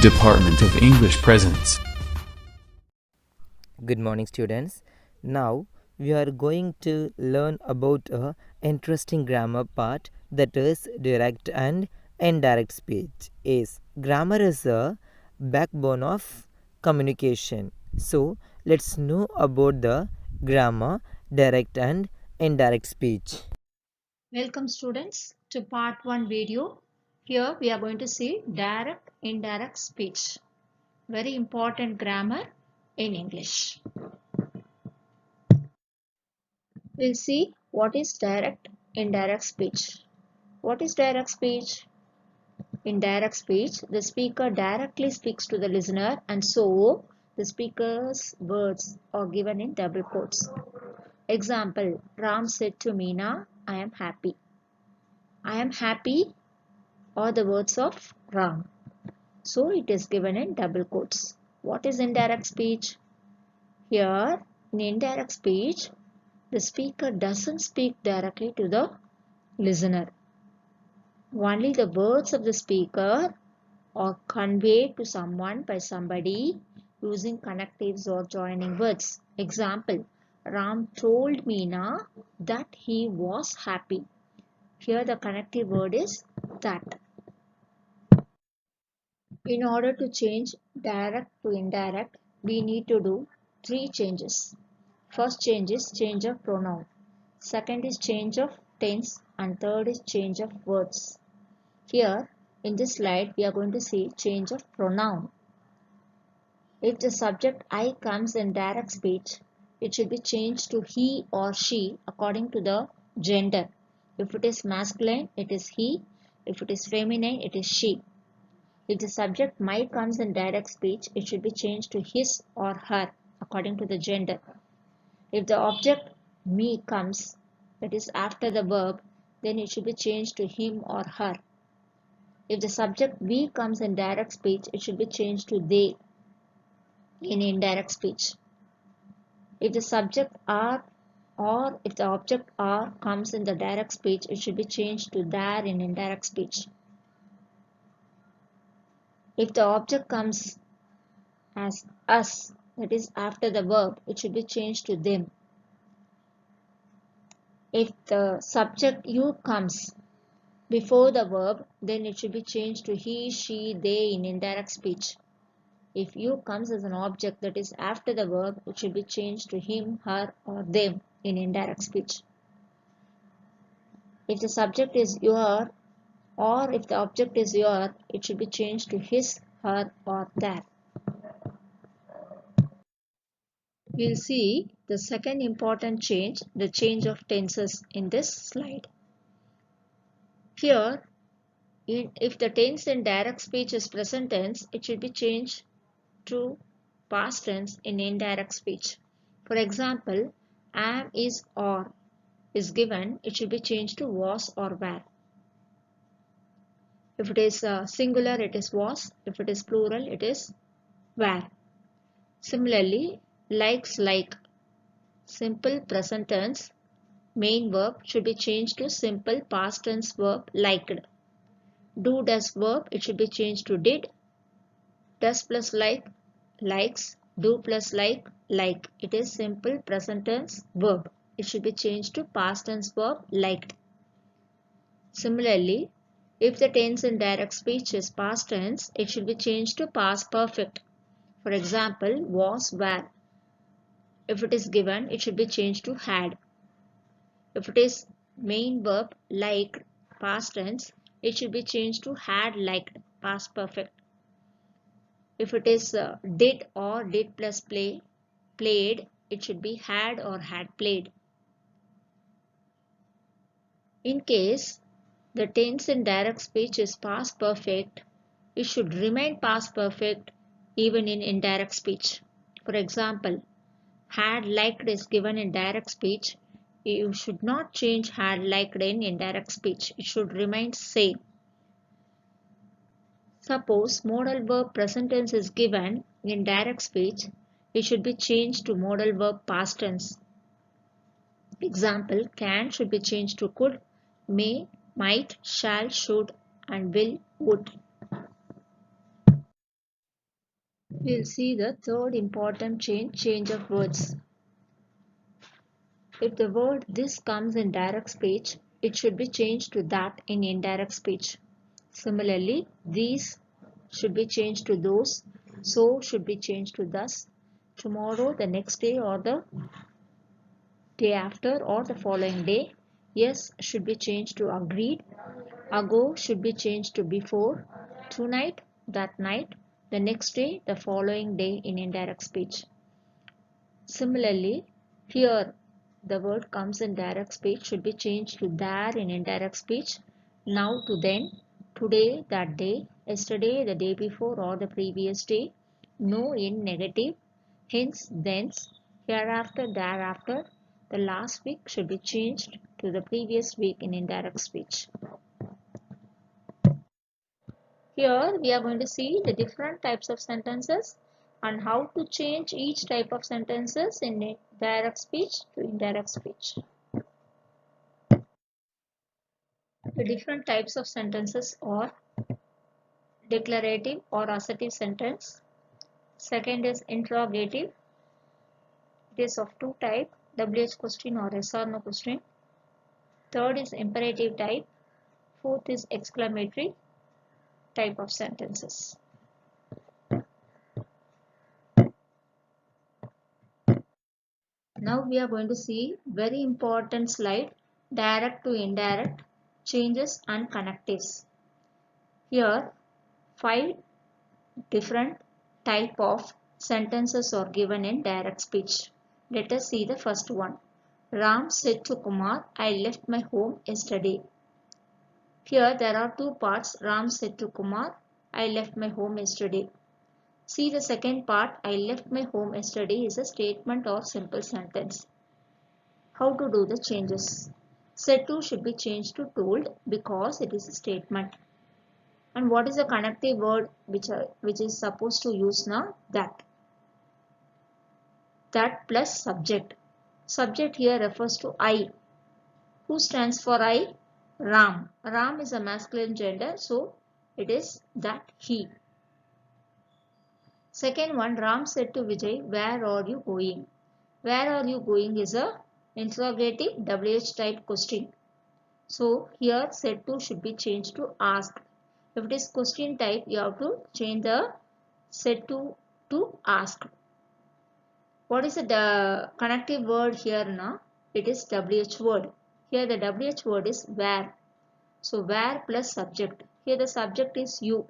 Department of English presents. Good morning, students. Now we are going to learn about a interesting grammar part, that is direct and indirect speech. Yes, grammar is a backbone of communication. So let's know about the grammar, direct and indirect speech. Welcome students to part 1 video. Here we are going to see direct indirect speech. Very important grammar in English. We'll see what is direct indirect speech. What is direct speech? In direct speech, the speaker directly speaks to the listener, and so the speaker's words are given in double quotes. Example, Ram said to Meena, I am happy. I am happy are the words of Ram. So it is given in double quotes. What is indirect speech? Here, in indirect speech, the speaker doesn't speak directly to the listener. Only the words of the speaker are conveyed to someone by somebody using connectives or joining words. Example, Ram told Meena that he was happy. Here the connective word is that. In order to change direct to indirect, we need to do 3 changes. First change is change of pronoun. Second is change of tense, and third is change of words. Here in this slide we are going to see change of pronoun. If the subject I comes in direct speech, it should be changed to he or she according to the gender. If it is masculine, it is he. If it is feminine, it is she. If the subject my comes in direct speech, it should be changed to his or her according to the gender. If the object me comes, that is after the verb, then it should be changed to him or her. If the subject we comes in direct speech, it should be changed to they in indirect speech. If the subject are or if the object are comes in the direct speech, it should be changed to their in indirect speech. If the object comes as us, that is after the verb, it should be changed to them. If the subject you comes before the verb, then it should be changed to he, she, they in indirect speech. If you comes as an object that is after the verb, it should be changed to him, her or them in indirect speech. If the subject is your or if the object is your, it should be changed to his, her or their. We'll see the second important change, the change of tenses in this slide. Here, if the tense in direct speech is present tense, it should be changed to past tense in indirect speech. For example, am, is, or is given, it should be changed to was or were. If it is singular, it is was. If it is plural, it is were. Similarly, likes, like. Simple present tense main verb should be changed to simple past tense verb liked. Do, does verb, it should be changed to did. Does plus like, likes. Do plus like, like. It is simple present tense verb. It should be changed to past tense verb liked. Similarly, if the tense in direct speech is past tense, it should be changed to past perfect. For example, was, were. If it is given, it should be changed to had. If it is main verb liked past tense, it should be changed to had liked past perfect. If it is did or did plus played, it should be had or had played. In case the tense in direct speech is past perfect, it should remain past perfect even in indirect speech. For example, had liked is given in direct speech. You should not change had liked in indirect speech. It should remain same. Suppose modal verb present tense is given in direct speech. It should be changed to modal verb past tense. Example, can should be changed to could, may, might, shall, should, and will, would. We'll see the third important change of words. If the word this comes in direct speech, it should be changed to that in indirect speech. Similarly, these should be changed to those, so should be changed to thus, tomorrow, the next day, or the day after, or the following day. Yes should be changed to agreed, ago should be changed to before, tonight, that night, the next day, the following day in indirect speech. Similarly, here the word comes in direct speech should be changed to there in indirect speech, now to then, today, that day, yesterday, the day before, or the previous day, no in negative, hence, thence, hereafter, thereafter. The last week should be changed to the previous week in indirect speech. Here we are going to see the different types of sentences and how to change each type of sentences in direct speech to indirect speech. The different types of sentences are declarative or assertive sentence. Second is interrogative. It is of two types, WH question or yes or no question. Third is imperative type. Fourth is exclamatory type of sentences. Now we are going to see very important slide, direct to indirect changes and connectives. Here 5 different type of sentences are given in direct speech. Let us see the first one. Ram said to Kumar, I left my home yesterday. Here there are two parts. Ram said to Kumar, I left my home yesterday. See the second part, I left my home yesterday is a statement or simple sentence. How to do the changes? Said to should be changed to told because it is a statement. And what is the connective word which is supposed to use now? That. That plus subject. Subject here refers to I. Who stands for I? Ram. Ram is a masculine gender, so it is that he. Second one, Ram said to Vijay, where are you going? Where are you going is a interrogative WH type question. So here said to should be changed to asked. If it is question type, you have to change the said to asked. What is the connective word here now? It is WH word. Here the WH word is where. So where plus subject. Here the subject is you.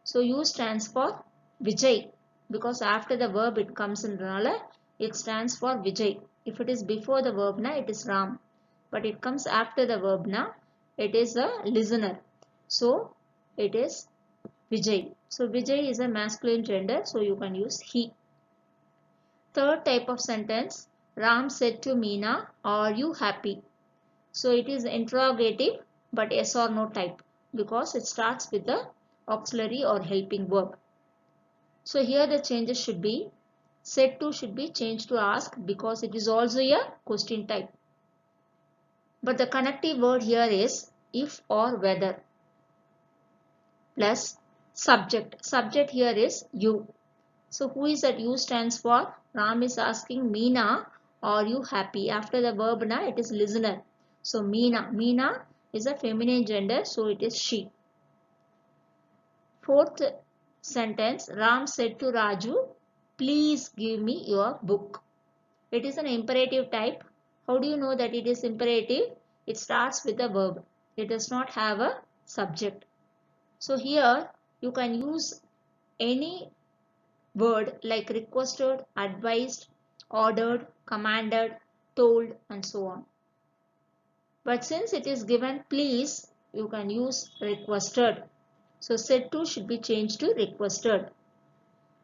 So U stands for Vijay because after the verb it comes in Rala, it stands for Vijay. If it is before the verb na, it is Ram. But it comes after the verb na, it is a listener. So it is Vijay. So Vijay is a masculine gender, so you can use he. Third type of sentence, Ram said to Meena, are you happy? So it is interrogative but yes or no type because it starts with the auxiliary or helping verb. So here the changes should be said to should be changed to ask because it is also a question type. But the connective word here is if or whether plus subject. Subject here is you. So who is that you stands for? Ram is asking Meena, are you happy? After the verb na, it is listener. So Meena. Meena is a feminine gender, so it is she. Fourth sentence, Ram said to Raju, please give me your book. It is an imperative type. How do you know that it is imperative? It starts with a verb. It does not have a subject. So here you can use any word like requested, advised, ordered, commanded, told and so on. But since it is given please, you can use requested. So said to should be changed to requested.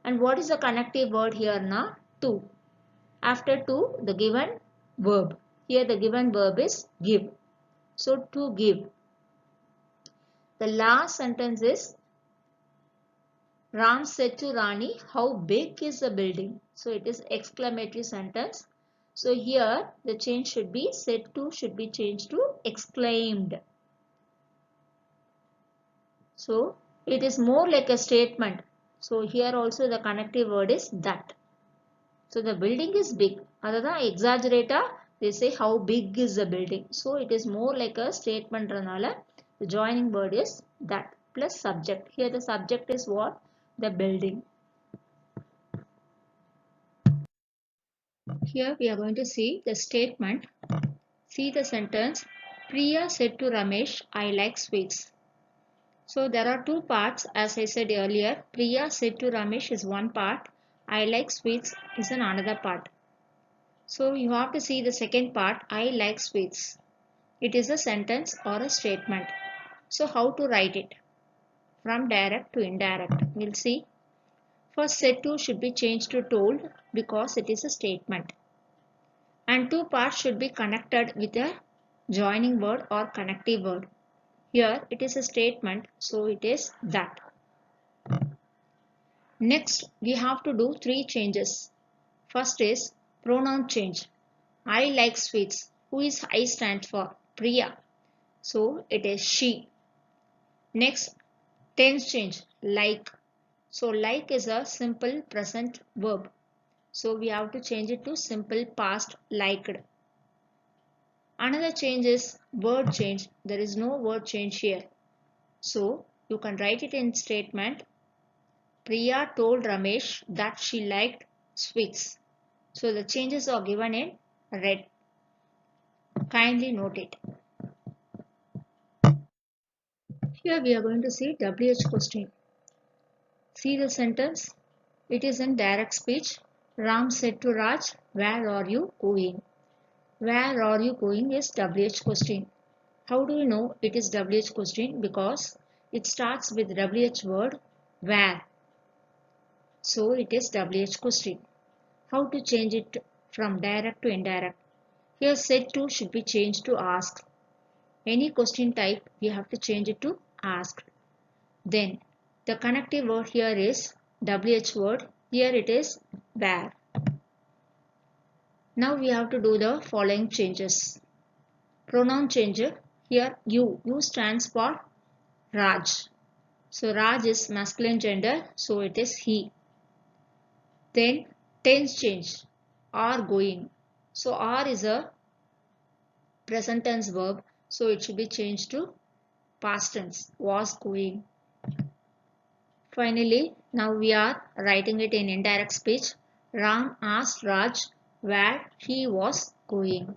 And what is the connective word here now? To. After to, the given verb. Here the given verb is give. So to give. The last sentence is Ram said to Rani, how big is the building? So it is exclamatory sentence. So here the change should be said to should be changed to exclaimed. So it is more like a statement. So here also the connective word is that. So the building is big. Adada exaggerator, they say how big is the building. So it is more like a statement. The joining word is that plus subject. Here the subject is what? The building. Here we are going to see the statement. See the sentence. Priya said to Ramesh, I like sweets. So there are two parts as I said earlier. Priya said to Ramesh is one part. I like sweets is another part. So you have to see the second part. I like sweets. It is a sentence or a statement. So how to write it? From direct to indirect. We'll see. First said to should be changed to told because it is a statement. And two parts should be connected with a joining word or connective word. Here it is a statement, so it is that. Next, we have to do three changes. First is pronoun change. I like sweets. Who is I stands for? Priya. So it is she. Next, tense change. Like. So like is a simple present verb. So we have to change it to simple past liked. Another change is word change. There is no word change here. So you can write it in statement. Priya told Ramesh that she liked sweets. So the changes are given in red. Kindly note it. Here we are going to see WH question. See the sentence. It is in direct speech. Ram said to Raj, where are you going? Where are you going is WH question. How do you know it is WH question? Because it starts with WH word where. So it is WH question. How to change it from direct to indirect? Here said to should be changed to asked. Any question type we have to change it to asked. Then the connective word here is WH word. Here it is where. Now we have to do the following changes. Pronoun change. Here you. You stands for Raj. So Raj is masculine gender. So it is he. Then tense change. Are going. So are is a present tense verb. So it should be changed to past tense. Was going. Finally, now we are writing it in indirect speech. Ram asked Raj where he was going.